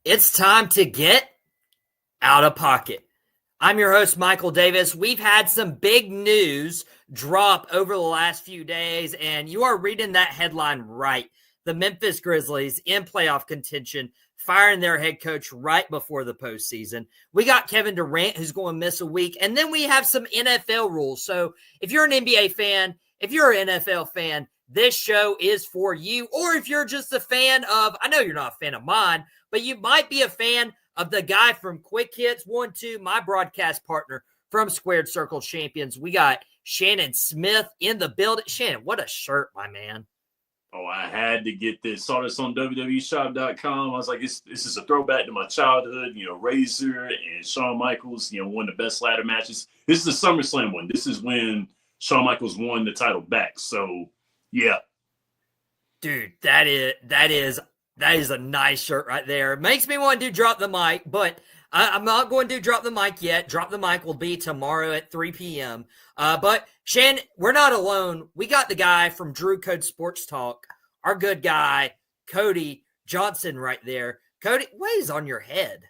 It's time to get out of pocket. I'm your host, Michael Davis. We've had some big news drop over the last few days, and you are reading that headline right. The Memphis Grizzlies in playoff contention, firing their head coach right before the postseason. We got Kevin Durant, who's going to miss a week, and then we have some NFL rules. So if you're an NBA fan, if you're an NFL fan, this show is for you. Or if you're just a fan of, I know you're not a fan of mine, but you might be a fan of the guy from QuickHits 1-2, my broadcast partner from Squared Circle Champions. We got Shannon Smith in the building. Shannon, what a shirt, my man. Oh, I had to get this. Saw this on WWEshop.com. I was like, this is a throwback to my childhood. Razor and Shawn Michaels, one of the best ladder matches. This is the SummerSlam one. This is when Shawn Michaels won the title back. So, yeah. Dude, that is a nice shirt right there. It makes me want to do Drop the Mic, but I'm not going to do Drop the Mic yet. Drop the Mic will be tomorrow at 3 p.m. But, Shannon, we're not alone. We got the guy from Drew Code Sports Talk, our good guy, Cody Johnson, right there. Cody, what is on your head?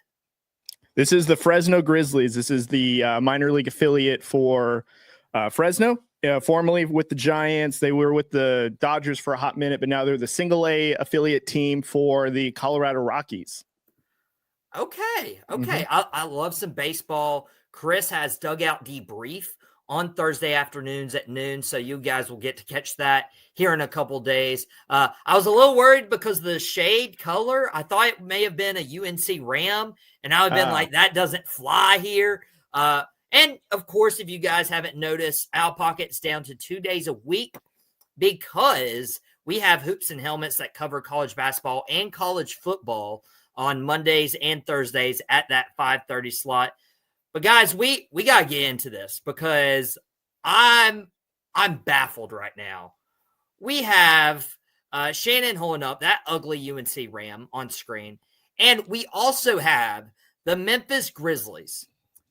This is the Fresno Grizzlies. This is the minor league affiliate for Fresno. Formerly with the Giants. They were with the Dodgers for a hot minute, but now they're the single A affiliate team for the Colorado Rockies. Okay. I love some baseball. Chris has dugout debrief on Thursday afternoons at noon, so you guys will get to catch that here in a couple days. I was a little worried because of the shade color. I thought it may have been a UNC Ram, and I would have been like, that doesn't fly here. And, of course, if you guys haven't noticed, Out Pocket's down to 2 days a week because we have Hoops and Helmets that cover college basketball and college football on Mondays and Thursdays at that 5:30 slot. But, guys, we got to get into this because I'm baffled right now. We have Shannon holding up that ugly UNC Ram on screen, and we also have the Memphis Grizzlies,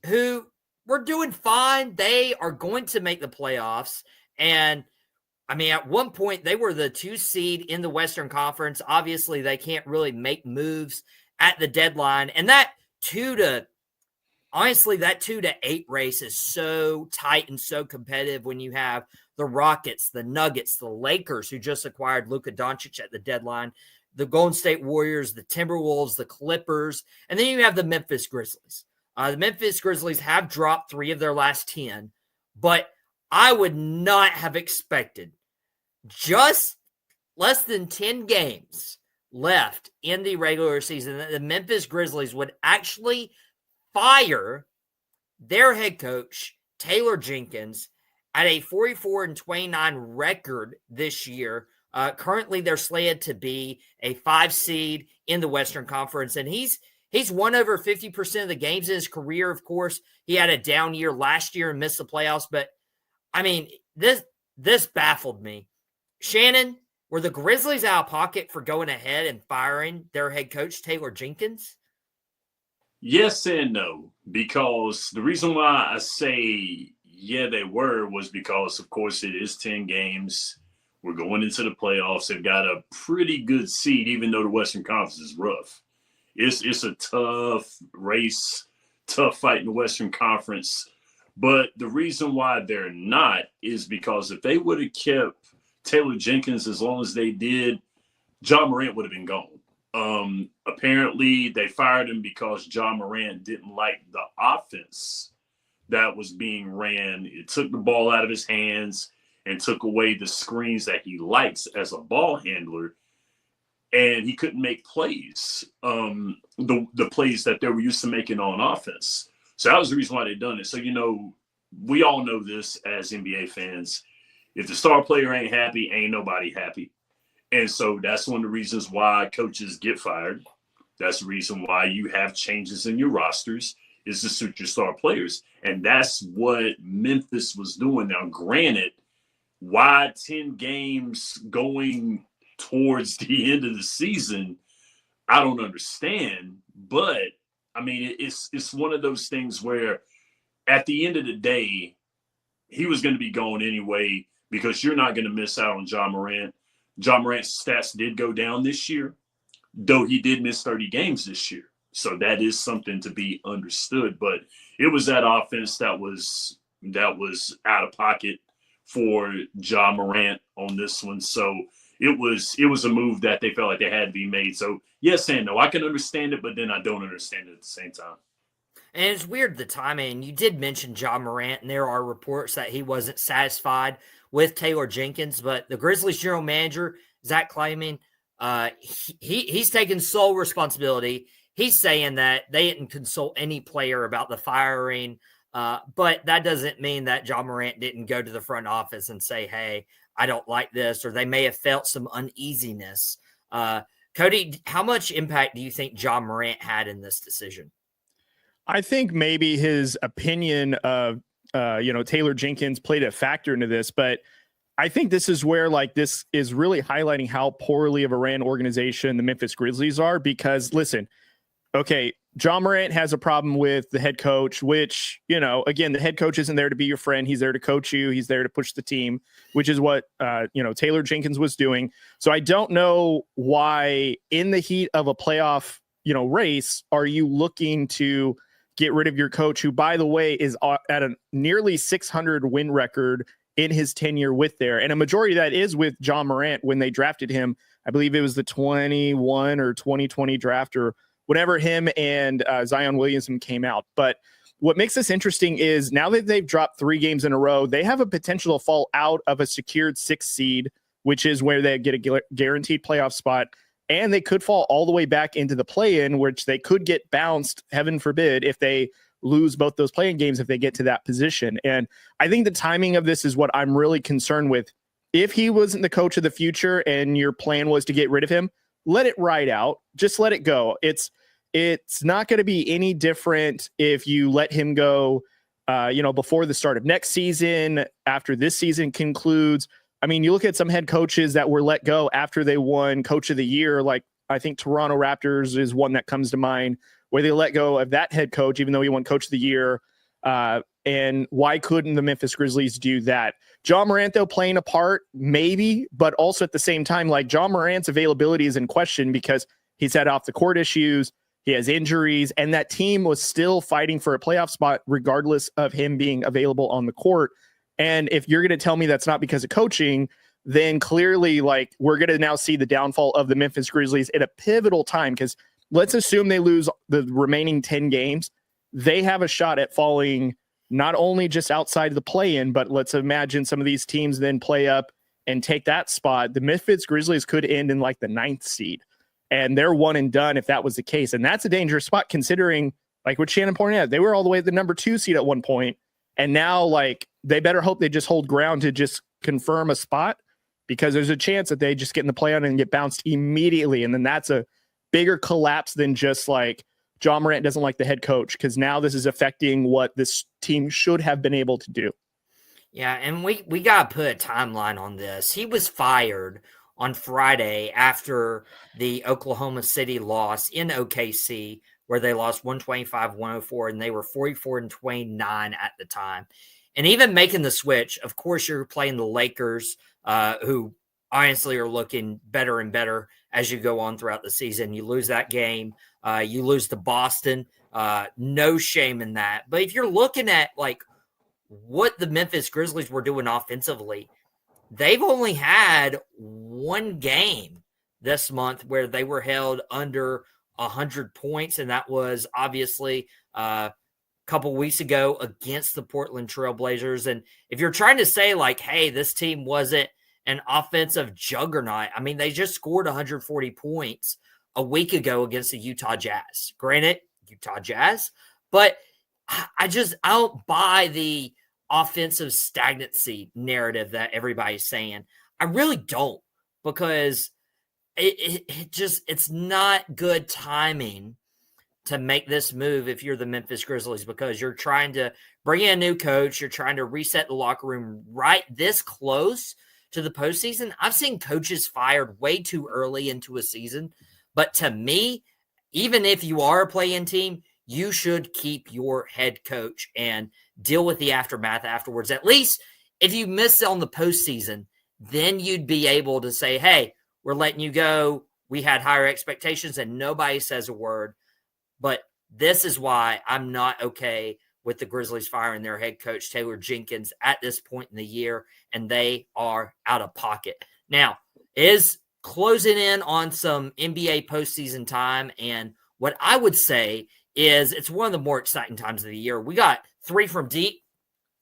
who – we're doing fine. They are going to make the playoffs. And, I mean, at one point, they were the 2 seed in the Western Conference. Obviously, they can't really make moves at the deadline. And that 2 to 8 race is so tight and so competitive when you have the Rockets, the Nuggets, the Lakers, who just acquired Luka Doncic at the deadline, the Golden State Warriors, the Timberwolves, the Clippers, and then you have the Memphis Grizzlies. The Memphis Grizzlies have dropped 3 of their last 10, but I would not have expected just less than 10 games left in the regular season that the Memphis Grizzlies would actually fire their head coach, Taylor Jenkins, at a 44-29 record this year. Currently, they're slated to be a 5 seed in the Western Conference, and he's won over 50% of the games in his career. Of course, he had a down year last year and missed the playoffs. But, I mean, this baffled me. Shannon, were the Grizzlies out of pocket for going ahead and firing their head coach, Taylor Jenkins? Yes and no, because the reason why I say, yeah, they were was because, of course, it is 10 games. We're going into the playoffs. They've got a pretty good seed, even though the Western Conference is rough. It's a tough race, tough fight in the Western Conference. But the reason why they're not is because if they would have kept Taylor Jenkins as long as they did, Ja Morant would have been gone. Apparently, they fired him because Ja Morant didn't like the offense that was being ran. It took the ball out of his hands and took away the screens that he likes as a ball handler. And he couldn't make plays, the plays that they were used to making on offense. So that was the reason why they done it. So, we all know this as NBA fans. If the star player ain't happy, ain't nobody happy. And so that's one of the reasons why coaches get fired. That's the reason why you have changes in your rosters, is to suit your star players. And that's what Memphis was doing. Now, granted, why 10 games going towards the end of the season, I don't understand. But, I mean, it's one of those things where at the end of the day, he was going to be gone anyway because you're not going to miss out on Ja Morant. Ja Morant's stats did go down this year, though he did miss 30 games this year. So that is something to be understood. But it was that offense that was out of pocket for Ja Morant on this one. So it was a move that they felt like they had to be made. So yes and no. I can understand it, but then I don't understand it at the same time. And it's weird the timing. You did mention Ja Morant, and there are reports that he wasn't satisfied with Taylor Jenkins, but the Grizzlies general manager, Zach Kleiman, he's taking sole responsibility. He's saying that they didn't consult any player about the firing, but that doesn't mean that Ja Morant didn't go to the front office and say, hey, I don't like this, or they may have felt some uneasiness. Cody, how much impact do you think Ja Morant had in this decision? I think maybe his opinion of, Taylor Jenkins played a factor into this, but I think this is where this is really highlighting how poorly of a ran organization the Memphis Grizzlies are, because listen, okay, Ja Morant has a problem with the head coach, which, again, the head coach isn't there to be your friend. He's there to coach you. He's there to push the team, which is what, Taylor Jenkins was doing. So I don't know why in the heat of a playoff, race, are you looking to get rid of your coach, who, by the way, is at a nearly 600 win record in his tenure with there. And a majority of that is with Ja Morant when they drafted him. I believe it was the 21 or 2020 draft or whenever him and Zion Williamson came out. But what makes this interesting is now that they've dropped 3 games in a row, they have a potential to fall out of a secured 6th seed, which is where they get a guaranteed playoff spot. And they could fall all the way back into the play-in, which they could get bounced, heaven forbid, if they lose both those play-in games if they get to that position. And I think the timing of this is what I'm really concerned with. If he wasn't the coach of the future and your plan was to get rid of him, let it ride out. Just let it go. It's not going to be any different if you let him go, before the start of next season, after this season concludes. I mean, you look at some head coaches that were let go after they won Coach of the Year, like I think Toronto Raptors is one that comes to mind, where they let go of that head coach, even though he won Coach of the Year. And why couldn't the Memphis Grizzlies do that? Ja Morant, though, playing a part, maybe, but also at the same time, Ja Morant's availability is in question because he's had off the court issues, he has injuries, and that team was still fighting for a playoff spot regardless of him being available on the court. And if you're going to tell me that's not because of coaching, then clearly, we're going to now see the downfall of the Memphis Grizzlies at a pivotal time, because let's assume they lose the remaining 10 games. They have a shot at falling not only just outside of the play-in, but let's imagine some of these teams then play up and take that spot. The Memphis Grizzlies could end in the 9th seed, and they're one and done if that was the case. And that's a dangerous spot considering, what Shannon pointed out, they were all the way at the number 2 seed at one point. And now, they better hope they just hold ground to just confirm a spot, because there's a chance that they just get in the play-in and get bounced immediately. And then that's a bigger collapse than just Ja Morant doesn't like the head coach, because now this is affecting what this team should have been able to do. Yeah, and we got to put a timeline on this. He was fired on Friday after the Oklahoma City loss in OKC, where they lost 125-104, and they were 44-29 at the time. And even making the switch, of course, you're playing the Lakers, who honestly are looking better and better as you go on throughout the season. You lose that game. You lose to Boston. No shame in that. But if you're looking at what the Memphis Grizzlies were doing offensively, they've only had one game this month where they were held under 100 points, and that was obviously a couple weeks ago against the Portland Trail Blazers. And if you're trying to say hey, this team wasn't an offensive juggernaut, I mean, they just scored 140 points a week ago against the Utah Jazz. Granted, Utah Jazz, but I don't buy the offensive stagnancy narrative that everybody's saying. I really don't, because it's not good timing to make this move if you're the Memphis Grizzlies, because you're trying to bring in a new coach. You're trying to reset the locker room right this close to the postseason. I've seen coaches fired way too early into a season. But to me, even if you are a play-in team, you should keep your head coach and deal with the aftermath afterwards. At least if you miss on the postseason, then you'd be able to say, hey, we're letting you go. We had higher expectations, and nobody says a word. But this is why I'm not okay with the Grizzlies firing their head coach, Taylor Jenkins, at this point in the year, and they are out of pocket. Now, is closing in on some NBA postseason time, and what I would say is it's one of the more exciting times of the year. We got 3 from Deep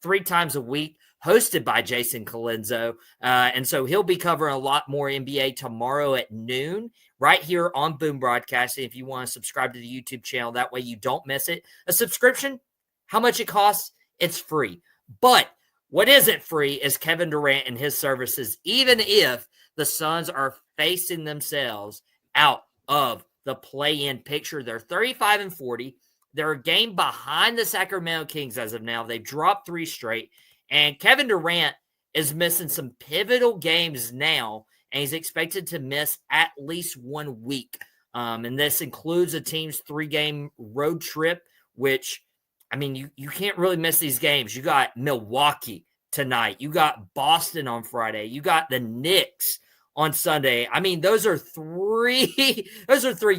3 times a week, hosted by Jason Colenso. And so he'll be covering a lot more NBA tomorrow at noon right here on Boom Broadcasting. If you want to subscribe to the YouTube channel, that way you don't miss it. A subscription, how much it costs? It's free. But what isn't free is Kevin Durant and his services, even if the Suns are facing themselves out of the play-in picture. They're 35-40. They're a game behind the Sacramento Kings as of now. They've dropped 3 straight. And Kevin Durant is missing some pivotal games now, and he's expected to miss at least 1 week. And this includes a team's 3-game road trip, which, I mean, you can't really miss these games. You got Milwaukee tonight. You got Boston on Friday. You got the Knicks on Sunday. I mean, those are 3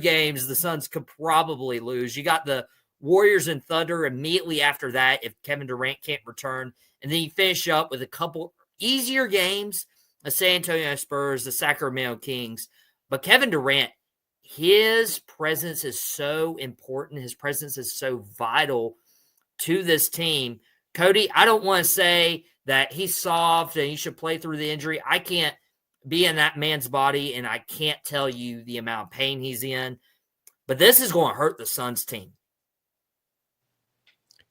games the Suns could probably lose. You got the Warriors and Thunder immediately after that if Kevin Durant can't return. And then you finish up with a couple easier games, the San Antonio Spurs, the Sacramento Kings. But Kevin Durant, his presence is so important. His presence is so vital to this team. Cody, I don't want to say that he's soft and he should play through the injury. I can't be in that man's body, and I can't tell you the amount of pain he's in. But this is going to hurt the Suns team.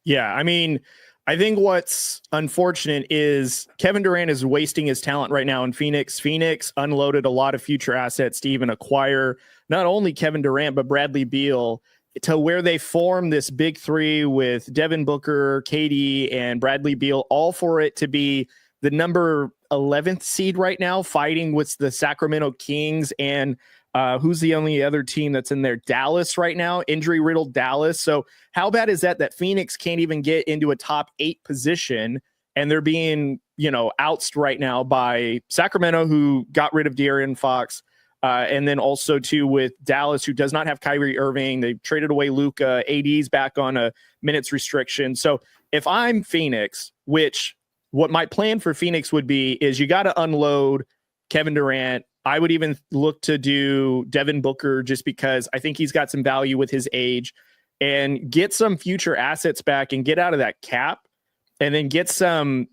Yeah, I mean, I think what's unfortunate is Kevin Durant is wasting his talent right now in Phoenix. Phoenix unloaded a lot of future assets to even acquire not only Kevin Durant, but Bradley Beal, to where they form this big 3 with Devin Booker, KD, and Bradley Beal, all for it to be the number 11th seed right now, fighting with the Sacramento Kings and who's the only other team that's in there? Dallas right now, injury-riddled Dallas. So how bad is that Phoenix can't even get into a top 8 position, and they're being, ousted right now by Sacramento, who got rid of De'Aaron Fox, and then also too with Dallas, who does not have Kyrie Irving. They traded away Luka. AD's back on a minutes restriction. So if I'm Phoenix, what my plan for Phoenix would be is you got to unload Kevin Durant. I would even look to do Devin Booker just because I think he's got some value with his age, and get some future assets back and get out of that cap, and then get some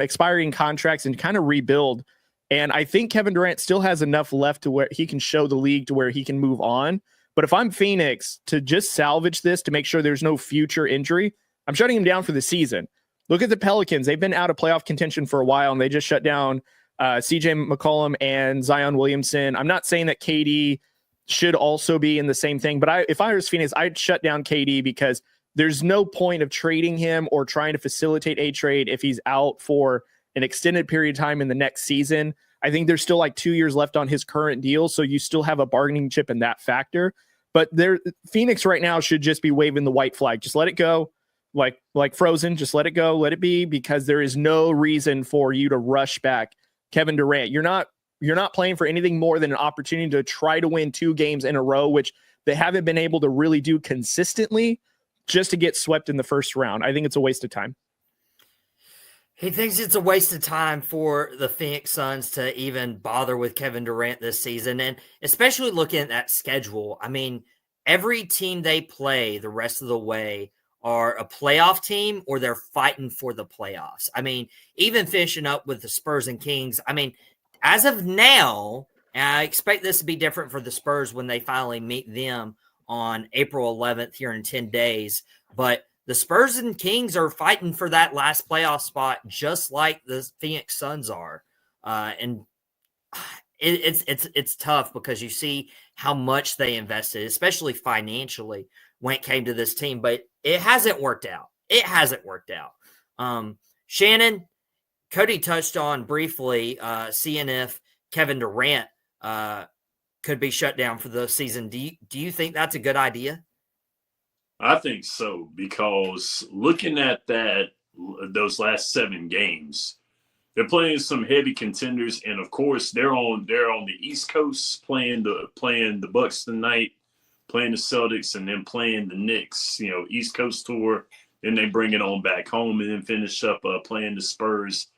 expiring contracts and kind of rebuild. And I think Kevin Durant still has enough left to where he can show the league to where he can move on. But if I'm Phoenix, to just salvage this, to make sure there's no future injury, I'm shutting him down for the season. Look at the Pelicans. They've been out of playoff contention for a while, and they just shut down CJ McCollum and Zion Williamson. I'm not saying that KD should also be in the same thing, but if I was Phoenix, I'd shut down KD because there's no point of trading him or trying to facilitate a trade if he's out for an extended period of time in the next season. I think there's still like 2 years left on his current deal, so you still have a bargaining chip in that factor. But Phoenix right now should just be waving the white flag. Just let it go. Like Frozen, just let it go, let it be, because there is no reason for you to rush back Kevin Durant. You're not playing for anything more than an opportunity to try to win 2 games in a row, which they haven't been able to really do consistently, just to get swept in the first round. I think it's a waste of time. He thinks it's a waste of time for the Phoenix Suns to even bother with Kevin Durant this season. And especially looking at that schedule, I mean, every team they play the rest of the way are a playoff team or they're fighting for the playoffs. I mean, even finishing up with the Spurs and Kings, I mean, as of now, and I expect this to be different for the Spurs when they finally meet them on April 11th here in 10 days, but the Spurs and Kings are fighting for that last playoff spot, just like the Phoenix Suns are. And it's tough because you see how much they invested, especially financially, when it came to this team, but it hasn't worked out. It hasn't worked out. Shannon, Cody touched on briefly seeing if Kevin Durant could be shut down for the season. Do you think that's a good idea? I think so, because looking at those last 7 games, they're playing some heavy contenders, and of course they're on the East Coast playing the Bucks tonight, playing the Celtics, and then playing the Knicks, East Coast tour. Then they bring it on back home and then finish up playing the Spurs.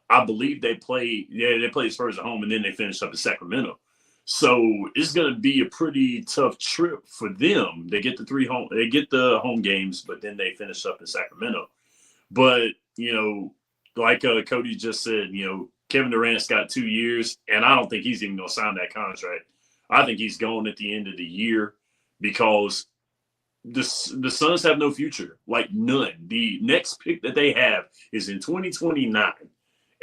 I believe they play the Spurs at home, and then they finish up in Sacramento. So it's going to be a pretty tough trip for them. They get the home games, but then they finish up in Sacramento. But, like Cody just said, Kevin Durant's got 2 years, and I don't think he's even going to sign that contract. I think he's going at the end of the year because the Suns have no future, like none. The next pick that they have is in 2029.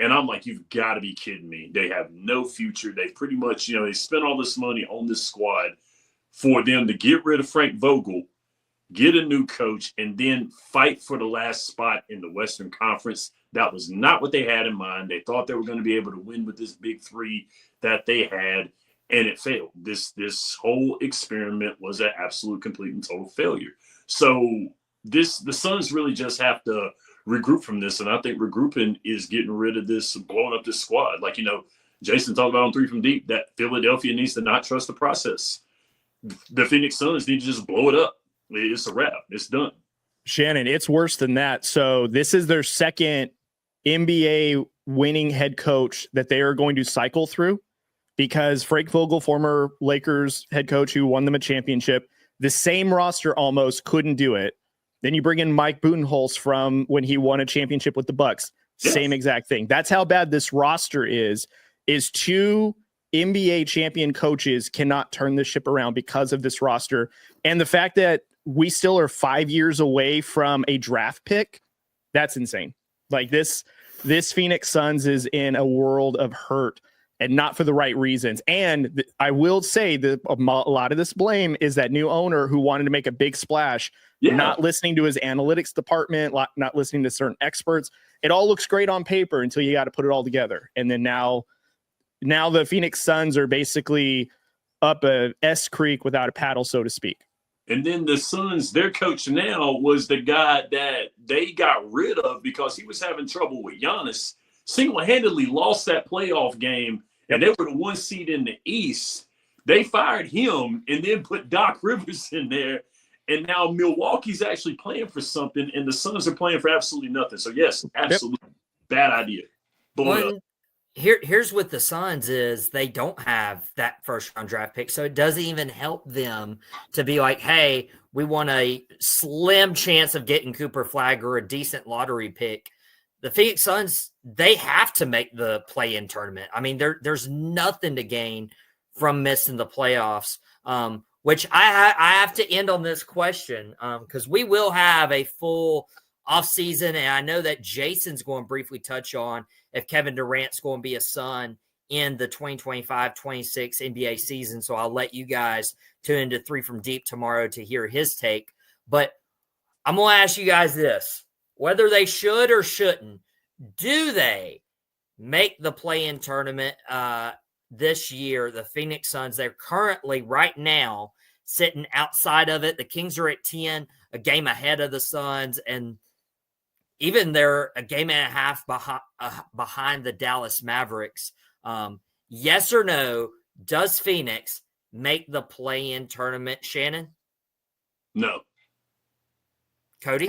And I'm like, you've got to be kidding me. They have no future. They pretty much, they spent all this money on this squad for them to get rid of Frank Vogel, get a new coach, and then fight for the last spot in the Western Conference. That was not what they had in mind. They thought they were going to be able to win with this big three that they had, and it failed. This whole experiment was an absolute, complete, and total failure. So the Suns really just have to regroup from this, and I think regrouping is getting rid of this, blowing up this squad. Like, Jason talked about on 3 from Deep, that Philadelphia needs to not trust the process. The Phoenix Suns need to just blow it up. It's a wrap. It's done. Shannon, it's worse than that. So this is their second NBA winning head coach that they are going to cycle through, because Frank Vogel, former Lakers head coach who won them a championship, the same roster almost couldn't do it. Then you bring in Mike Budenholzer from when he won a championship with the Bucks. Yes. Same exact thing. That's how bad this roster is 2 NBA champion coaches cannot turn this ship around because of this roster. And the fact that we still are 5 years away from a draft pick, that's insane. Like this Phoenix Suns is in a world of hurt, and not for the right reasons. And I will say that a lot of this blame is that new owner who wanted to make a big splash, not listening to his analytics department, not listening to certain experts. It all looks great on paper until you got to put it all together. And then now the Phoenix Suns are basically up a S creek without a paddle, so to speak. And then the Suns, their coach now was the guy that they got rid of because he was having trouble with Giannis. Single-handedly lost that playoff game, and they were the 1 seed in the East. They fired him and then put Doc Rivers in there. And now Milwaukee's actually playing for something, and the Suns are playing for absolutely nothing. So, yes, absolutely bad idea. Here's what the Suns is. They don't have that first-round draft pick, so it doesn't even help them to be like, hey, we want a slim chance of getting Cooper Flagg or a decent lottery pick. The Phoenix Suns, they have to make the play-in tournament. I mean, there's nothing to gain from missing the playoffs, which I have to end on this question because we will have a full offseason, and I know that Jason's going to briefly touch on if Kevin Durant's going to be a Sun in the 2025-26 NBA season. So I'll let you guys tune into 3 from Deep tomorrow to hear his take. But I'm going to ask you guys this. Whether they should or shouldn't, do they make the play-in tournament this year? The Phoenix Suns, they're currently right now sitting outside of it. The Kings are at 10, a game ahead of the Suns, and even they're a game and a half behind the Dallas Mavericks. Yes or no, does Phoenix make the play-in tournament, Shannon? No. Cody?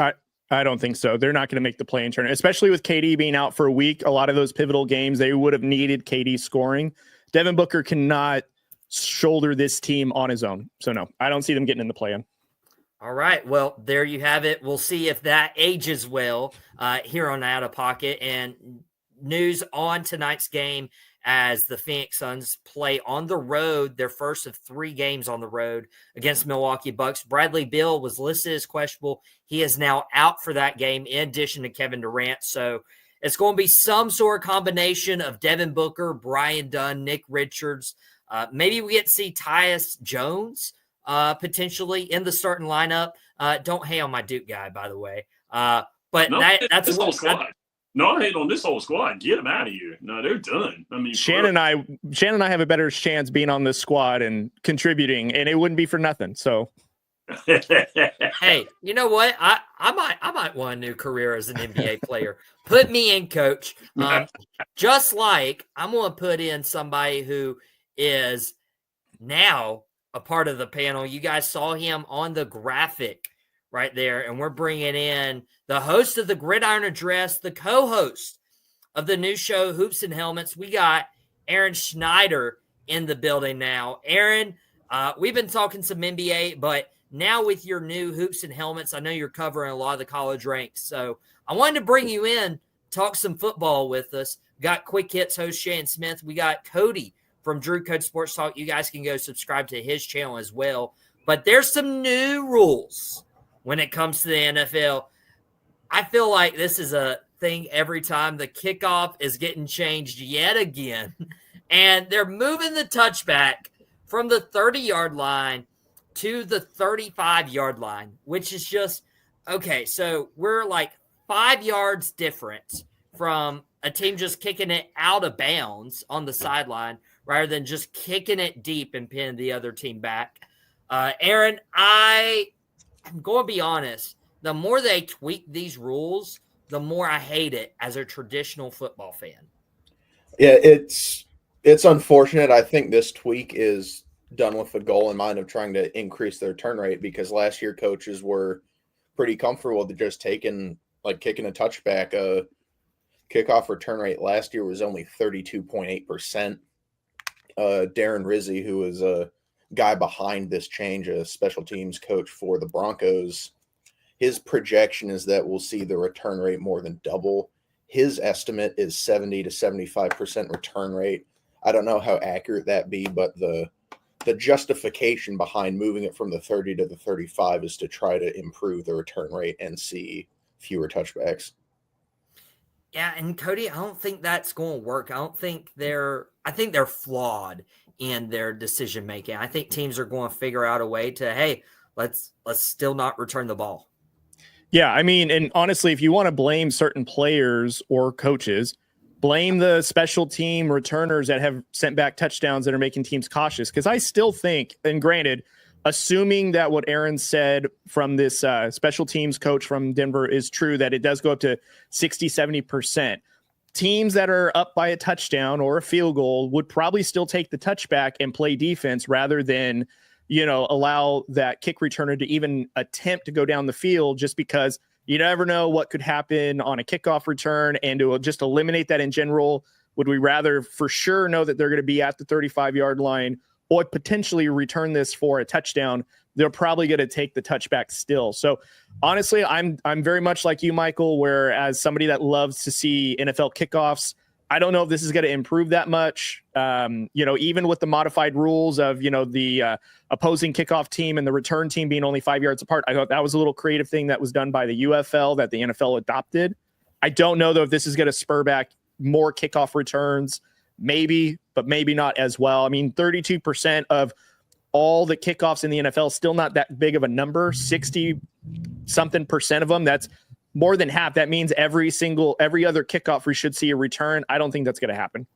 I don't think so. They're not going to make the play-in tournament, especially with KD being out for a week. A lot of those pivotal games, they would have needed KD scoring. Devin Booker cannot shoulder this team on his own. So, no, I don't see them getting in the play-in. All right. Well, there you have it. We'll see if that ages well here on Out of Pocket. And news on tonight's game as the Phoenix Suns play on the road, their first of 3 games on the road against Milwaukee Bucks. Bradley Beal was listed as questionable. He is now out for that game in addition to Kevin Durant. So it's going to be some sort of combination of Devin Booker, Brian Dunn, Nick Richards. Maybe we get to see Tyus Jones potentially in the starting lineup. Don't hate on my Duke guy, by the way. But no, that's this whole squad. No, I hate on this whole squad. Get them out of here. No, they're done. I mean, Shannon and I have a better chance being on this squad and contributing, and it wouldn't be for nothing. So, hey, you know what? I might want a new career as an NBA player. Put me in, coach. Just like I'm going to put in somebody who is now a part of the panel. You guys saw him on the graphic right there, and we're bringing in the host of the Gridiron Address, the co-host of the new show Hoops and Helmets. We got Aaron Schneider in the building now. Aaron, we've been talking some NBA, but now with your new Hoops and Helmets, I know you're covering a lot of the college ranks. So I wanted to bring you in, talk some football with us. We got QuickHits host Shannon Smith. We got Cody from Drew Code Sports Talk. You guys can go subscribe to his channel as well. But there's some new rules when it comes to the NFL. I feel like this is a thing every time. The kickoff is getting changed yet again. And they're moving the touchback from the 30-yard line to the 35-yard line, which is just, okay, so we're like 5 yards different from a team just kicking it out of bounds on the sideline rather than just kicking it deep and pinning the other team back. Aaron, I'm going to be honest. The more they tweak these rules, the more I hate it as a traditional football fan. Yeah, it's unfortunate. I think this tweak is done with the goal in mind of trying to increase their turn rate, because last year coaches were pretty comfortable with just kicking a touchback. Kickoff return rate last year was only 32.8%. Darren Rizzi, who is a guy behind this change, a special teams coach for the Broncos, his projection is that we'll see the return rate more than double. His estimate is 70 to 75% return rate. I don't know how accurate that be, but the justification behind moving it from the 30 to the 35 is to try to improve the return rate and see fewer touchbacks. Yeah, and Cody, I don't think that's going to work. I think they're flawed in their decision making. I think teams are going to figure out a way to, hey, let's still not return the ball. Yeah, I mean, and honestly, if you want to blame certain players or coaches, blame the special team returners that have sent back touchdowns that are making teams cautious. Because I still think, and granted, assuming that what Aaron said from this special teams coach from Denver is true, that it does go up to 60, 70%. Teams that are up by a touchdown or a field goal would probably still take the touchback and play defense rather than, allow that kick returner to even attempt to go down the field, just because you never know what could happen on a kickoff return. And to just eliminate that in general, would we rather for sure know that they're going to be at the 35-yard line or potentially return this for a touchdown? They're probably going to take the touchback still. So honestly, I'm very much like you, Michael, where as somebody that loves to see NFL kickoffs, I don't know if this is going to improve that much. Even with the modified rules of, the opposing kickoff team and the return team being only 5 yards apart, I thought that was a little creative thing that was done by the UFL that the NFL adopted. I don't know, though, if this is going to spur back more kickoff returns. Maybe, but maybe not as well. I mean, 32% of all the kickoffs in the NFL, still not that big of a number. 60-something% of them, that's more than half. That means every other kickoff we should see a return. I don't think that's going to happen.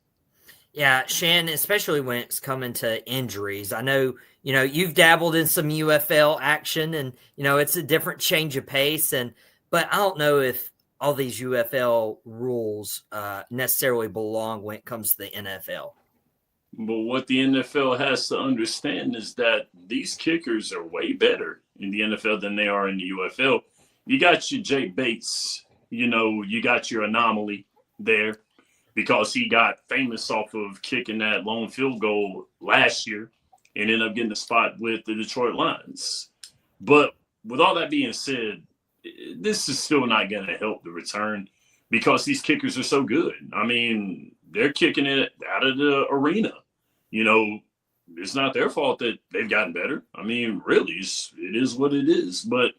Yeah, Shan, especially when it's coming to injuries. I know, you've dabbled in some UFL action and, it's a different change of pace. But I don't know if all these UFL rules necessarily belong when it comes to the NFL. But what the NFL has to understand is that these kickers are way better in the NFL than they are in the UFL. You got your Jake Bates, you got your anomaly there because he got famous off of kicking that long field goal last year and ended up getting a spot with the Detroit Lions. But with all that being said, this is still not going to help the return because these kickers are so good. I mean, they're kicking it out of the arena. It's not their fault that they've gotten better. I mean, really, it is what it is. But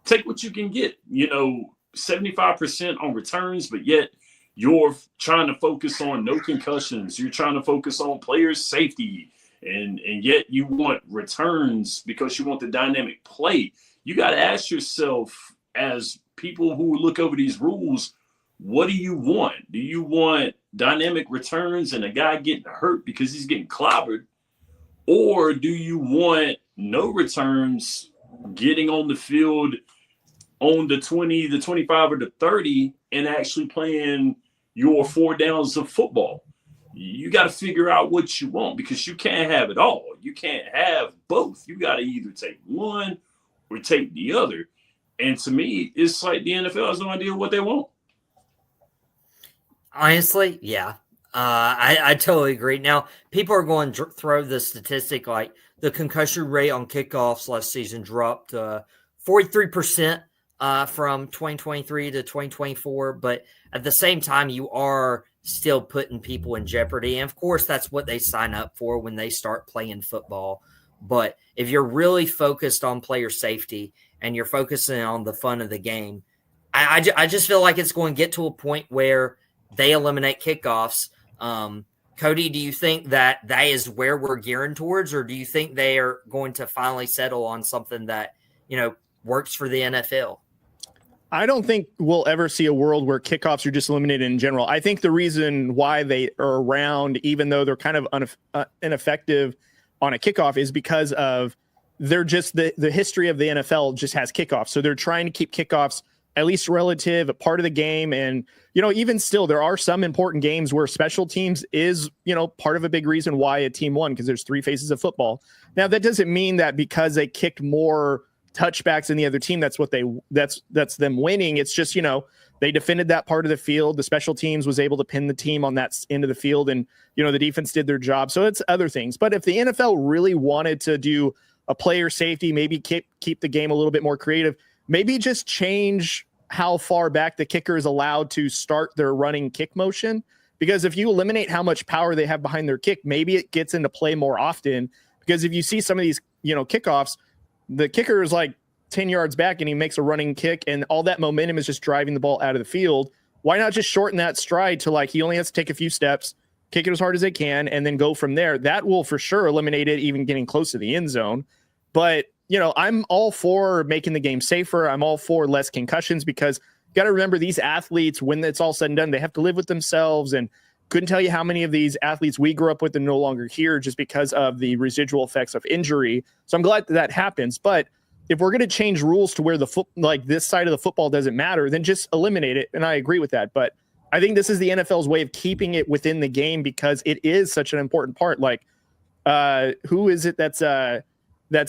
take what you can get, 75% on returns, but yet you're trying to focus on no concussions. You're trying to focus on players' safety, and yet you want returns because you want the dynamic play. You got to ask yourself, as people who look over these rules, what do you want? Do you want dynamic returns and a guy getting hurt because he's getting clobbered? Or do you want no returns, getting on the field on the 20, the 25, or the 30 and actually playing your 4 downs of football? You got to figure out what you want because you can't have it all. You can't have both. You got to either take one or take the other. And to me, it's like the NFL has no idea what they want. Honestly, yeah. I totally agree. Now, people are going to throw the statistic like the concussion rate on kickoffs last season dropped 43% from 2023 to 2024. But at the same time, you are still putting people in jeopardy. And of course, that's what they sign up for when they start playing football. But if you're really focused on player safety and you're focusing on the fun of the game, I just feel like it's going to get to a point where they eliminate kickoffs. Cody, do you think that is where we're gearing towards, or do you think they are going to finally settle on something that, works for the NFL? I don't think we'll ever see a world where kickoffs are just eliminated in general. I think the reason why they are around, even though they're kind of ineffective on a kickoff, is because of they're just the history of the NFL just has kickoffs. So they're trying to keep kickoffs at least relative, a part of the game. And, even still, there are some important games where special teams is, part of a big reason why a team won, because there's three faces of football. Now, that doesn't mean that because they kicked more touchbacks than the other team, that's them winning. It's just, they defended that part of the field. The special teams was able to pin the team on that end of the field, and, the defense did their job. So it's other things. But if the NFL really wanted to do a player safety, maybe keep the game a little bit more creative, maybe just change how far back the kicker is allowed to start their running kick motion. Because if you eliminate how much power they have behind their kick, maybe it gets into play more often. Because if you see some of these, kickoffs, the kicker is like 10 yards back and he makes a running kick, and all that momentum is just driving the ball out of the field. Why not just shorten that stride to he only has to take a few steps, kick it as hard as they can, and then go from there? That will for sure eliminate it even getting close to the end zone. But I'm all for making the game safer. I'm all for less concussions, because you got to remember, these athletes, when it's all said and done, they have to live with themselves. And couldn't tell you how many of these athletes we grew up with and no longer here just because of the residual effects of injury. So I'm glad that happens. But if we're going to change rules to where this side of the football doesn't matter, then just eliminate it. And I agree with that. But I think this is the NFL's way of keeping it within the game, because it is such an important part. Who is it that's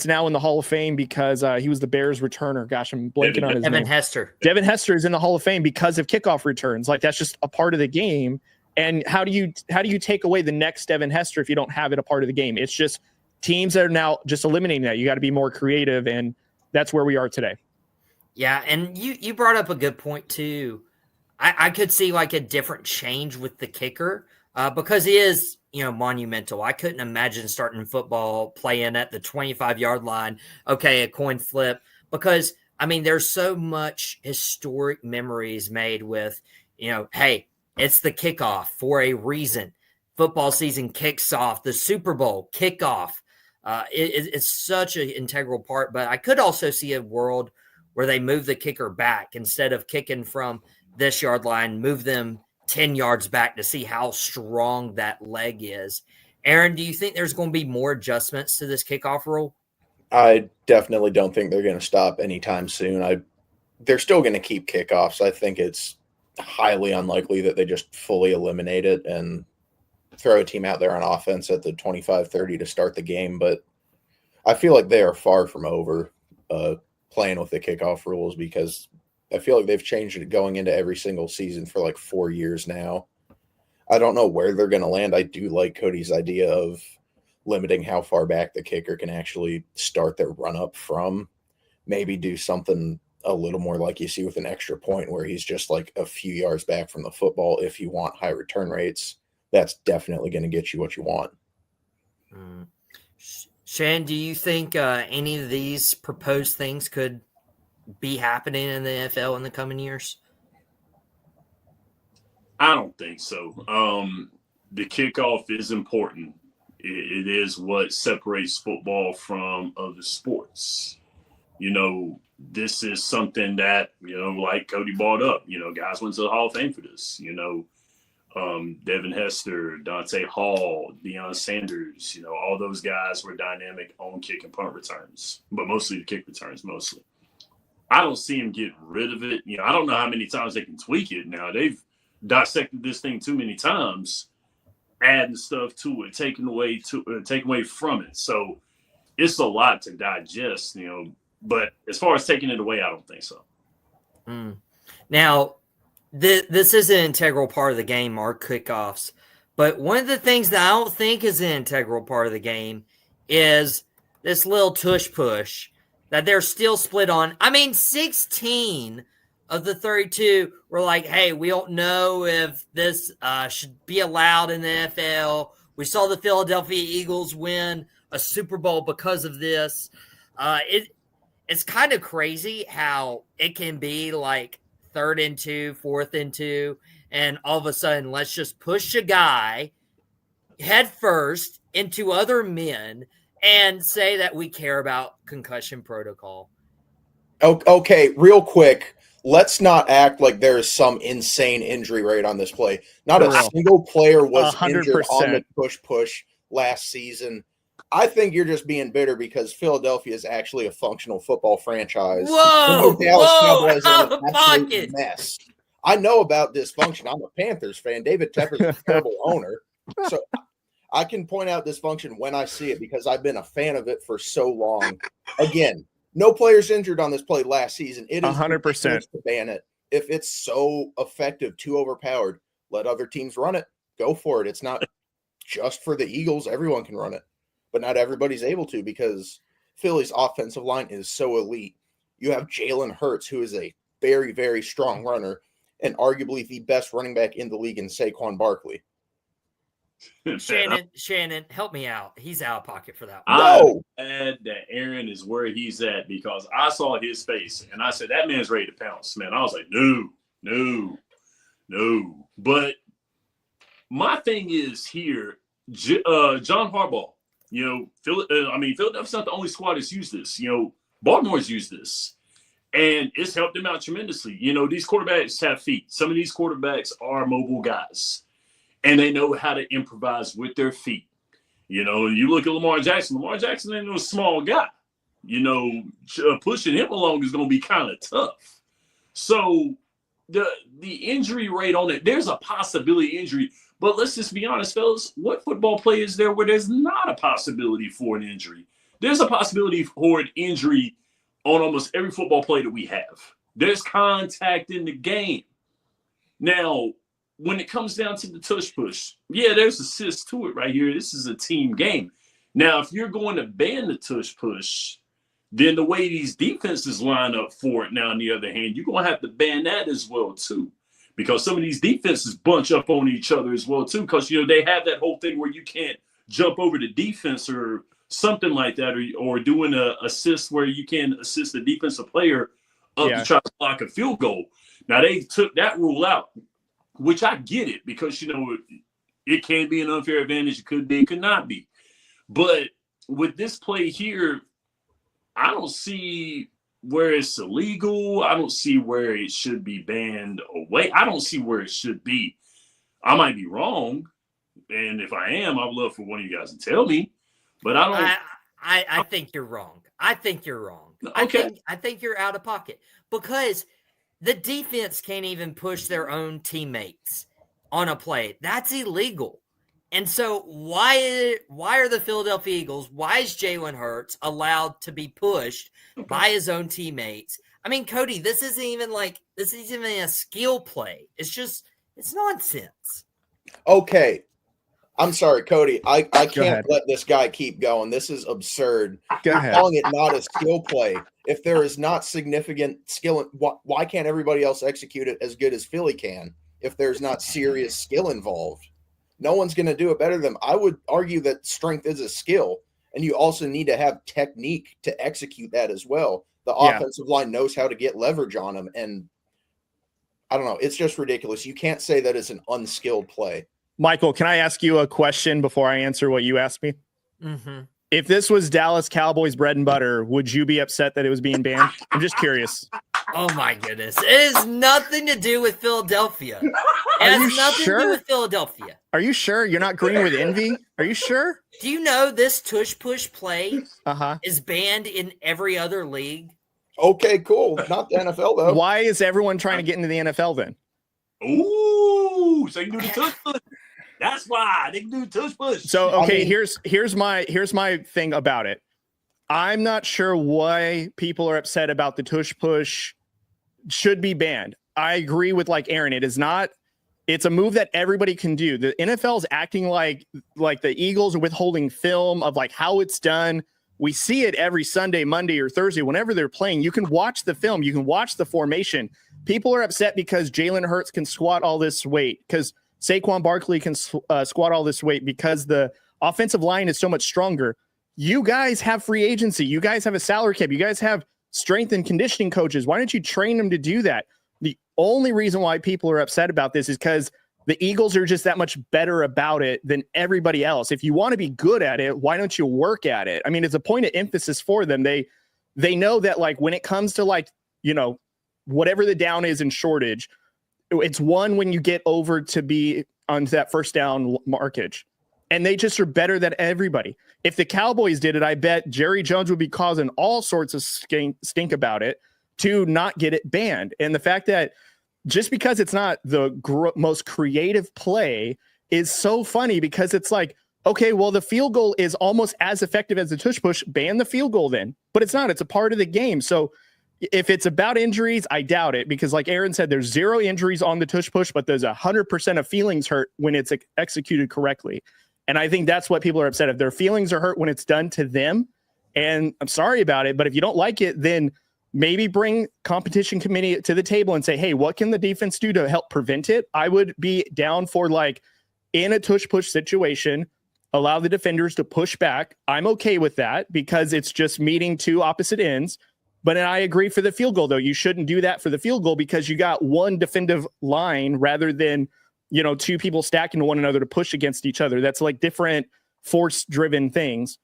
now in the Hall of Fame because he was the Bears returner? Gosh, I'm blanking on his name. Devin Hester. Devin Hester is in the Hall of Fame because of kickoff returns. That's just a part of the game. And how do you take away the next Devin Hester if you don't have it a part of the game? It's just teams that are now just eliminating that. You got to be more creative, and that's where we are today. Yeah, and you brought up a good point too. I could see a different change with the kicker because he is monumental. I couldn't imagine starting football playing at the 25-yard line. Okay, a coin flip, because there's so much historic memories made with hey, it's the kickoff for a reason. Football season kicks off, the Super Bowl kickoff. It's such an integral part. But I could also see a world where they move the kicker back. Instead of kicking from this yard line, move them 10 yards back to see how strong that leg is. Aaron, do you think there's going to be more adjustments to this kickoff rule? I definitely don't think they're going to stop anytime soon. They're still going to keep kickoffs. I think it's highly unlikely that they just fully eliminate it and throw a team out there on offense at the 25-30 to start the game. But I feel like they are far from over playing with the kickoff rules, because I feel like they've changed it going into every single season for 4 years now. I don't know where they're going to land. I do like Cody's idea of limiting how far back the kicker can actually start their run up from. Maybe do something a little more like you see with an extra point, where he's just a few yards back from the football. If you want high return rates, that's definitely going to get you what you want. Shan, do you think any of these proposed things could be happening in the NFL in the coming years? I don't think so. The kickoff is important. It is what separates football from other sports. This is something that, like Cody brought up, guys went to the Hall of Fame for this. Devin Hester, Dante Hall, Deion Sanders, all those guys were dynamic on kick and punt returns, but mostly the kick returns mostly. I don't see him get rid of it. I don't know how many times they can tweak it now. They've dissected this thing too many times. adding stuff to it, taking away from it. So it's a lot to digest, But as far as taking it away, I don't think so. Now, this is an integral part of the game, our kickoffs. But one of the things that I don't think is an integral part of the game is this little tush push that they're still split on. I mean, 16 of the 32 were like, hey, we don't know if this should be allowed in the NFL. We saw the Philadelphia Eagles win a Super Bowl because of this. It's kind of crazy how it can be like 3rd and 2, 4th and 2, and all of a sudden, let's just push a guy head first into other men and say that we care about concussion protocol. Okay, real quick, let's not act like there is some insane injury rate on this play. Not a single player was 100%. Injured on the push last season. I think you're just being bitter because Philadelphia is actually a functional football franchise. Whoa, Cowboys out are of an absolute pocket. mess. I know about dysfunction. I'm a Panthers fan. David Tepper's a terrible owner. So I can point out dysfunction when I see it because I've been a fan of it for so long. Again, no players injured on this play last season. It is 100% to ban it. If it's so effective, too overpowered, let other teams run it. Go for it. It's not just for the Eagles. Everyone can run it, but not everybody's able to because Philly's offensive line is so elite. You have Jalen Hurts, who is a very, very strong runner and arguably the best running back in the league in Saquon Barkley. Shannon, help me out. He's out of pocket for that one. I'm glad that Aaron is where he's at because I saw his face and I said, that man's ready to pounce, man. I was like, no. But my thing is here, John Harbaugh, Philadelphia's not the only squad that's used this. Baltimore's used this. And it's helped them out tremendously. These quarterbacks have feet. Some of these quarterbacks are mobile guys. And they know how to improvise with their feet. You look at Lamar Jackson. Lamar Jackson ain't no small guy. Pushing him along is going to be kind of tough. So the injury rate on it, there's a possibility injury. But let's just be honest, fellas. What football play is there where there's not a possibility for an injury? There's a possibility for an injury on almost every football play that we have. There's contact in the game. Now, when it comes down to the tush push, there's assists to it right here. This is a team game. Now, if you're going to ban the tush push, then the way these defenses line up for it now, on the other hand, you're going to have to ban that as well, too. Because some of these defenses bunch up on each other as well, too. Because, they have that whole thing where you can't jump over the defense or something like that, or doing an assist where you can assist the defensive player up to try to block a field goal. Now, they took that rule out, which I get it because, it can be an unfair advantage. It could be, it could not be. But with this play here, I don't see where it's illegal. I don't see where it should be banned away. I don't see where it should be. I might be wrong. And if I am, I would love for one of you guys to tell me. But I don't. I think you're wrong. I think you're wrong. Okay. I think you're out of pocket because the defense can't even push their own teammates on a play. That's illegal. And so why are the Philadelphia Eagles, why is Jalen Hurts allowed to be pushed by his own teammates? I mean, Cody, this isn't even a skill play. It's nonsense. Okay. I'm sorry, Cody. I can't let this guy keep going. This is absurd. Go ahead. Calling it not a skill play. If there is not significant skill, why can't everybody else execute it as good as Philly can if there's not serious skill involved? No one's going to do it better than them. I would argue that strength is a skill, and you also need to have technique to execute that as well. The offensive line knows how to get leverage on them, and I don't know. It's just ridiculous. You can't say that it's an unskilled play. Michael, can I ask you a question before I answer what you asked me? Mm-hmm. If this was Dallas Cowboys bread and butter, would you be upset that it was being banned? I'm just curious. Oh my goodness. It has nothing to do with Philadelphia. It has nothing to do with Philadelphia. Are you sure? You're not green with envy? Are you sure? Do you know this tush push play is banned in every other league? Okay, cool. Not the NFL, though. Why is everyone trying to get into the NFL then? Ooh, so you do the tush push. That's why they can do tush push. So okay, here's my thing about it. I'm not sure why people are upset about the tush push should be banned. I agree with like Aaron. It is not. It's a move that everybody can do. The NFL is acting like the Eagles are withholding film of like how it's done. We see it every Sunday, Monday, or Thursday. Whenever they're playing, you can watch the film. You can watch the formation. People are upset because Jalen Hurts can squat all this weight, because Saquon Barkley can squat all this weight, because the offensive line is so much stronger. You guys have free agency. You guys have a salary cap. You guys have strength and conditioning coaches. Why don't you train them to do that? The only reason why people are upset about this is because the Eagles are just that much better about it than everybody else. If you want to be good at it, why don't you work at it? I mean, it's a point of emphasis for them. They know that like when it comes to like, whatever the down is in shortage, it's one when you get over to be on that first down markage. And they just are better than everybody. If the Cowboys did it, I bet Jerry Jones would be causing all sorts of stink about it to not get it banned. And the fact that just because it's not the most creative play is so funny, because it's like, okay, well, the field goal is almost as effective as the tush push. Ban the field goal then. But it's not. It's a part of the game. So if it's about injuries, I doubt it, because like Aaron said, there's 0 injuries on the tush push, but there's 100% of feelings hurt when it's executed correctly. And I think that's what people are upset of. Their feelings are hurt when it's done to them. And I'm sorry about it, but if you don't like it, then maybe bring competition committee to the table and say, hey, what can the defense do to help prevent it? I would be down for, like, in a tush push situation, allow the defenders to push back. I'm okay with that because it's just meeting two opposite ends. But I agree for the field goal, though. You shouldn't do that for the field goal because you got one defensive line rather than, two people stacking to one another to push against each other. That's like different force-driven things.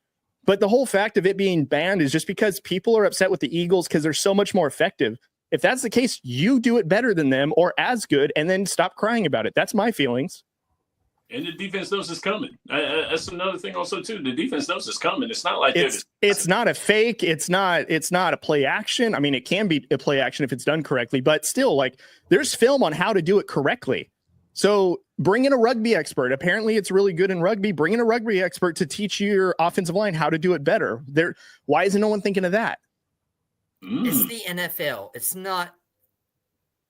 But the whole fact of it being banned is just because people are upset with the Eagles because they're so much more effective. If that's the case, you do it better than them or as good, and then stop crying about it. That's my feelings. And the defense knows it's coming. That's another thing also, too. The defense knows it's coming. It's not like it's not a fake. It's not a play action. I mean, it can be a play action if it's done correctly, but still, like, there's film on how to do it correctly. So bring in a rugby expert. Apparently it's really good in rugby. Bring in a rugby expert to teach your offensive line how to do it better. Why isn't no one thinking of that? It's the NFL. It's not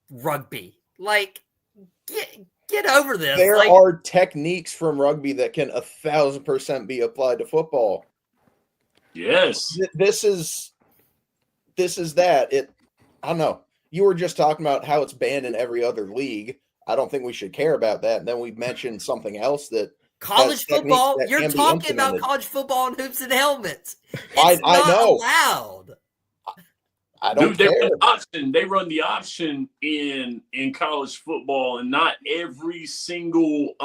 rugby. Like, get over this. There are techniques from rugby that can 1,000% be applied to football. Yes. This is that. I don't know. You were just talking about how it's banned in every other league. I don't think we should care about that. And then we mentioned something else that college football. You're talking about college football and hoops and helmets. It's I know. Allowed. I don't care. They run the option in college football, and not every single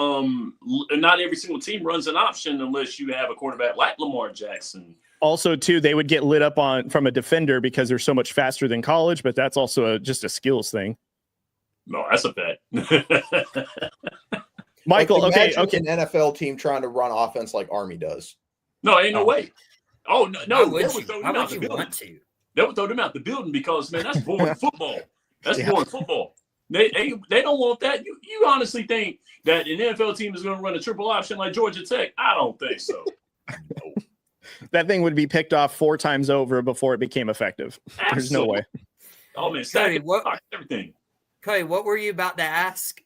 team runs an option unless you have a quarterback like Lamar Jackson. Also, too, they would get lit up from a defender because they're so much faster than college, but that's also just a skills thing. No, that's a fact. Michael, like, okay. An NFL team trying to run offense like Army does. No, ain't no way. Oh, no. Why would you want to? They would throw them out the building because, man, that's boring football. That's boring football. They don't want that. You honestly think that an NFL team is going to run a triple option like Georgia Tech? I don't think so. No. That thing would be picked off 4 times over before it became effective. Absolutely. There's no way. Oh, man, everything. Cody, what were you about to ask?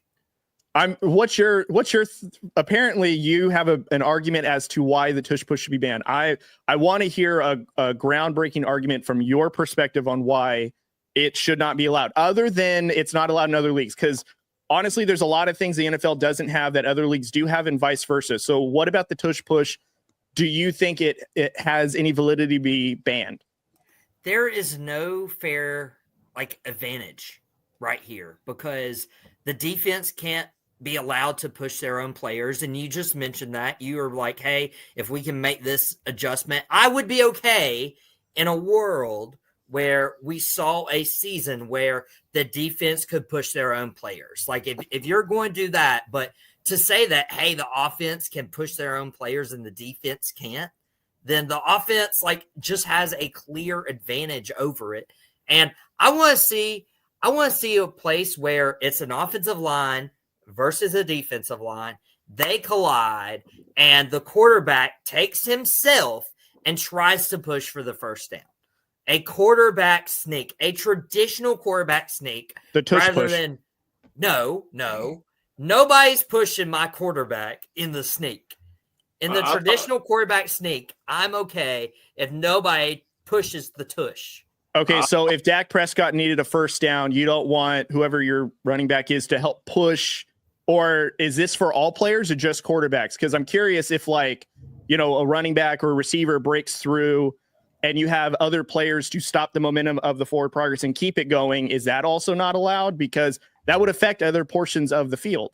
Apparently you have an argument as to why the tush push should be banned. I want to hear a groundbreaking argument from your perspective on why it should not be allowed, other than it's not allowed in other leagues. Because honestly, there's a lot of things the NFL doesn't have that other leagues do have, and vice versa. So what about the tush push? Do you think it has any validity to be banned? There is no fair advantage right here, because the defense can't be allowed to push their own players. And you just mentioned that. You were like, hey, if we can make this adjustment, I would be okay in a world where we saw a season where the defense could push their own players. Like, if you're going to do that, but to say that, hey, the offense can push their own players and the defense can't, then the offense just has a clear advantage over it. And I want to see a place where it's an offensive line versus a defensive line. They collide, and the quarterback takes himself and tries to push for the first down. A quarterback sneak, a traditional quarterback sneak. The tush rather push. than no. Nobody's pushing my quarterback in the sneak. In the traditional quarterback sneak, I'm okay if nobody pushes the tush. Okay, so if Dak Prescott needed a first down, you don't want whoever your running back is to help push, or is this for all players or just quarterbacks? Because I'm curious if, like, you know, a running back or a receiver breaks through and you have other players to stop the momentum of the forward progress and keep it going, is that also not allowed? Because that would affect other portions of the field.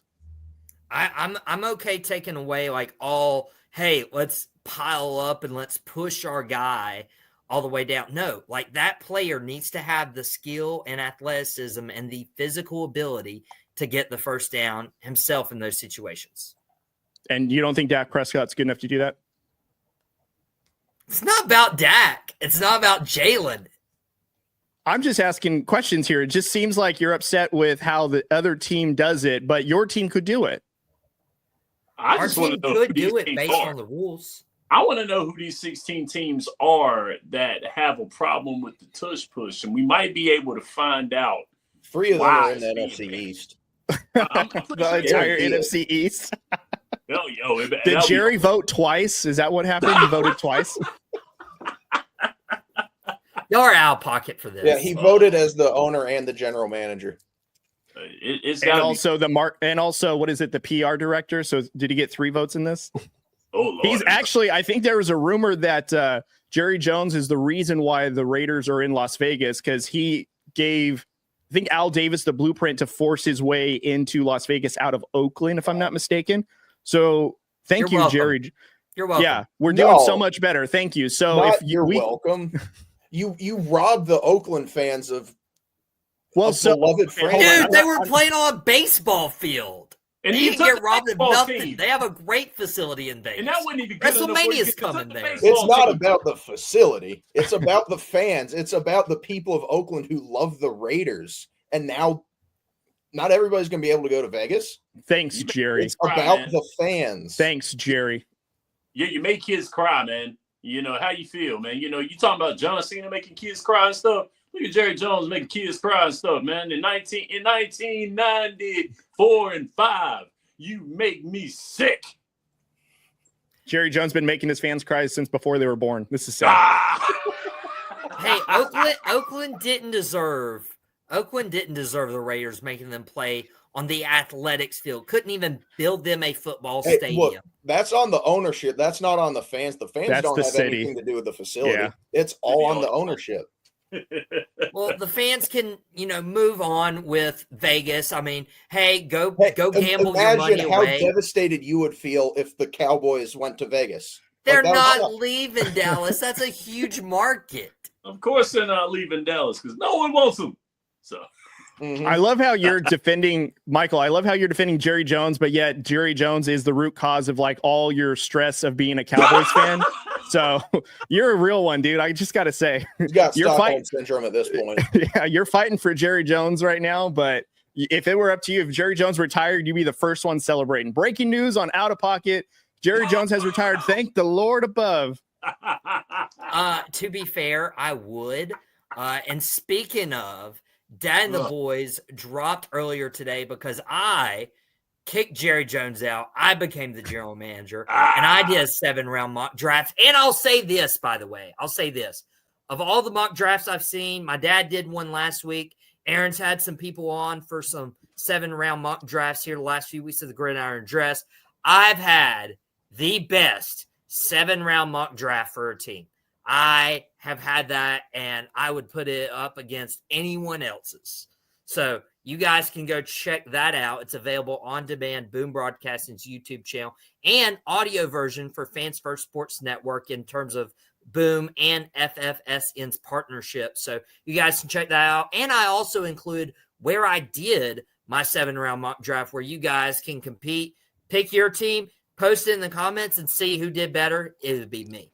I'm okay taking away like all, hey, let's pile up and let's push our guy all the way down. No, like that player needs to have the skill and athleticism and the physical ability to get the first down himself in those situations. And you don't think Dak Prescott's good enough to do that? It's not about Dak. It's not about Jalen. I'm just asking questions here. It just seems like you're upset with how the other team does it, but your team could do it. Our team could do it based on the rules. I want to know who these 16 teams are that have a problem with the tush push, and we might be able to find out. 3 of them are in the NFC East. The entire NFC East. Did Jerry vote twice? Is that what happened? He voted twice? Y'all are out of pocket for this. Yeah, he voted as the owner and the general manager. And also what is it, the PR director? So did he get 3 votes in this? Oh, Lord. He's actually, I think there was a rumor that Jerry Jones is the reason why the Raiders are in Las Vegas, because he gave, I think, Al Davis the blueprint to force his way into Las Vegas out of Oakland, if I'm not mistaken. So thank you, Jerry. You're welcome. Yeah, we're doing so much better. Thank you. So you're welcome. You robbed the Oakland fans of beloved franchise. Dude, they were playing on a baseball field. And they didn't get robbed of nothing. Team. They have a great facility in Vegas. And that wouldn't even good WrestleMania's coming there. It's not about the facility. It's about the fans. It's about the people of Oakland who love the Raiders. And now not everybody's going to be able to go to Vegas. Thanks, Jerry. It's about the fans. Thanks, Jerry. Yeah, you make kids cry, man. You know, how you feel, man. You know, you talking about John Cena making kids cry and stuff. Look at Jerry Jones making kids cry and stuff, man. In 1994 and 5, you make me sick. Jerry Jones been making his fans cry since before they were born. This is sad. Hey, Oakland didn't deserve the Raiders making them play on the athletics field. Couldn't even build them a football stadium. Look, that's on the ownership. That's not on the fans. The fans don't have anything to do with the facility. Yeah. It's all on the ownership. Well, the fans can, move on with Vegas. I mean, hey, go gamble your money away. Imagine how devastated you would feel if the Cowboys went to Vegas. They're not leaving Dallas. That's a huge market. Of course they're not leaving Dallas because no one wants them. So I love how you're defending Michael. I love how you're defending Jerry Jones, but yet Jerry Jones is the root cause of like all your stress of being a Cowboys fan. So you're a real one, dude. I just got to say, he's got Stockholm syndrome at this point. Yeah, you're fighting for Jerry Jones right now. But if it were up to you, if Jerry Jones retired, you'd be the first one celebrating. Breaking news on Out of Pocket: Jerry Jones has retired. Thank the Lord above. To be fair, I would. And speaking of, Dad and the boys dropped earlier today because I kicked Jerry Jones out. I became the general manager, and I did a 7-round mock draft. And I'll say this, by the way. Of all the mock drafts I've seen, my dad did one last week. Aaron's had some people on for some 7-round mock drafts here the last few weeks of the Gridiron Address. I've had the best 7-round mock draft for a team. I have had that, and I would put it up against anyone else's. So you guys can go check that out. It's available on demand, Boom Broadcasting's YouTube channel, and audio version for Fans First Sports Network in terms of Boom and FFSN's partnership. So you guys can check that out. And I also include where I did my 7-round mock draft, where you guys can compete, pick your team, post it in the comments, and see who did better. It would be me.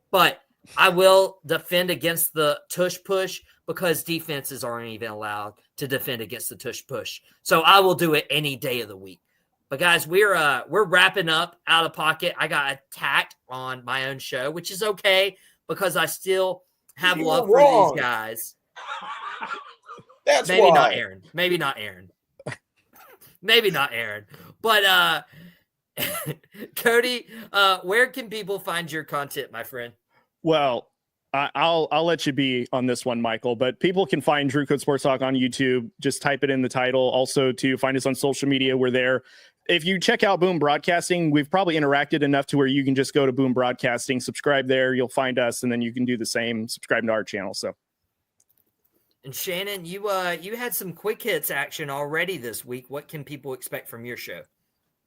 But I will defend against the tush push because defenses aren't even allowed to defend against the tush push. So I will do it any day of the week. But guys, we're wrapping up Out of Pocket. I got attacked on my own show, which is okay because I still have love for these guys. That's maybe why. not Aaron. Maybe not Aaron. Maybe not Aaron. But Cody, where can people find your content, my friend? Well, I'll let you be on this one, Michael, but people can find Drew Code Sports Talk on YouTube. Just type it in the title. Also to find us on social media. We're there. If you check out Boom Broadcasting, we've probably interacted enough to where you can just go to Boom Broadcasting, subscribe there. You'll find us, and then you can do the same, subscribe to our channel. So. And Shannon, you had some quick hits action already this week. What can people expect from your show?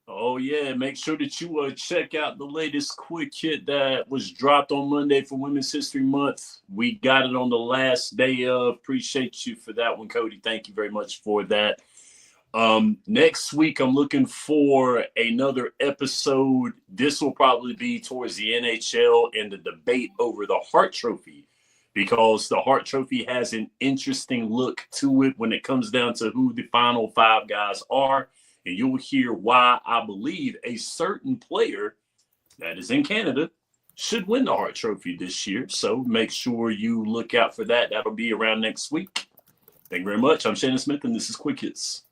Oh, yeah. Make sure that you check out the latest quick hit that was dropped on Monday for Women's History Month. We got it on the last day of. Appreciate you for that one, Cody. Thank you very much for that. Next week, I'm looking for another episode. This will probably be towards the NHL and the debate over the Hart Trophy, because the Hart Trophy has an interesting look to it when it comes down to who the final 5 guys are. And you'll hear why I believe a certain player that is in Canada should win the Hart Trophy this year. So make sure you look out for that. That'll be around next week. Thank you very much. I'm Shannon Smith, and this is Quick Hits.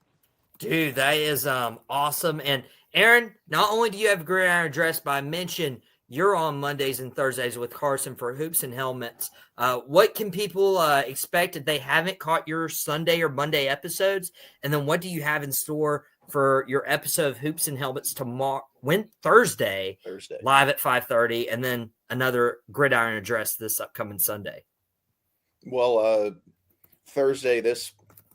Dude, that is awesome. And Aaron, not only do you have Gridiron Address, but I mentioned you're on Mondays and Thursdays with Carson for Hoops and Helmets. What can people expect if they haven't caught your Sunday or Monday episodes? And then what do you have in store for your episode of Hoops and Helmets tomorrow, Thursday, live at 5:30, and then another Gridiron Address this upcoming Sunday? Well, Thursday, this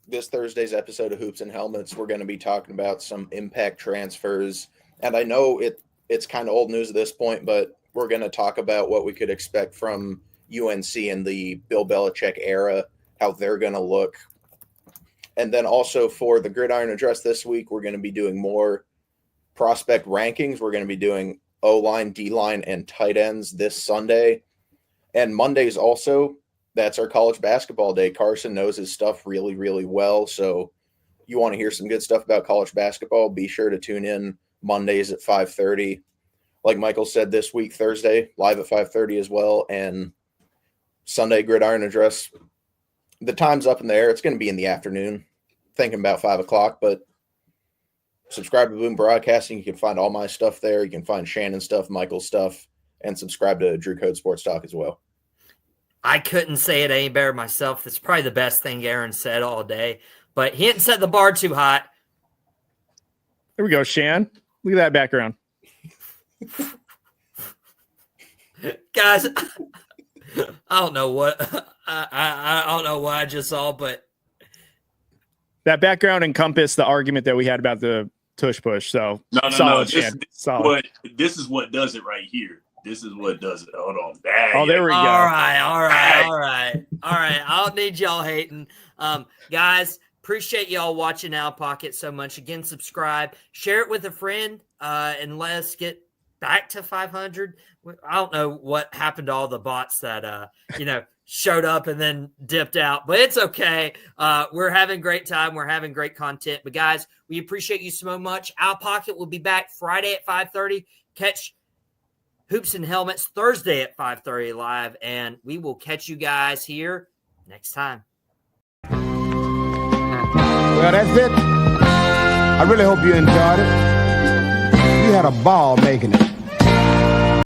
Thursday's episode of Hoops and Helmets, we're going to be talking about some impact transfers. And I know it's kind of old news at this point, but we're going to talk about what we could expect from UNC in the Bill Belichick era, how they're going to look. And then also for the Gridiron Address this week, we're going to be doing more prospect rankings. We're going to be doing O-line, D-line, and tight ends this Sunday. And Mondays also, that's our college basketball day. Carson knows his stuff really, really well. So you want to hear some good stuff about college basketball, be sure to tune in Mondays at 5:30. Like Michael said, this week, Thursday, live at 5:30 as well. And Sunday, Gridiron Address. The time's up in the air. It's going to be in the afternoon, thinking about 5 o'clock. But subscribe to Boom Broadcasting. You can find all my stuff there. You can find Shannon's stuff, Michael's stuff, and subscribe to Drew Code Sports Talk as well. I couldn't say it any better myself. That's probably the best thing Aaron said all day. But he didn't set the bar too hot. There we go, Shan. Look at that background. Guys, I don't know what I don't know what I just saw, but that background encompassed the argument that we had about the Tush Push. So No. Solid. This is what does it right here. This is what does it. Hold on. There we go. All right. I don't need y'all hating. Guys, appreciate y'all watching Out of Pocket so much. Again, subscribe, share it with a friend, and let us get back to 500. I don't know what happened to all the bots that, showed up and then dipped out, but it's okay. We're having a great time. We're having great content. But guys, we appreciate you so much. Out of Pocket will be back Friday at 5:30. Catch Hoops and Helmets Thursday at 5:30 live, and we will catch you guys here next time. Well, that's it. I really hope you enjoyed it. We had a ball making it.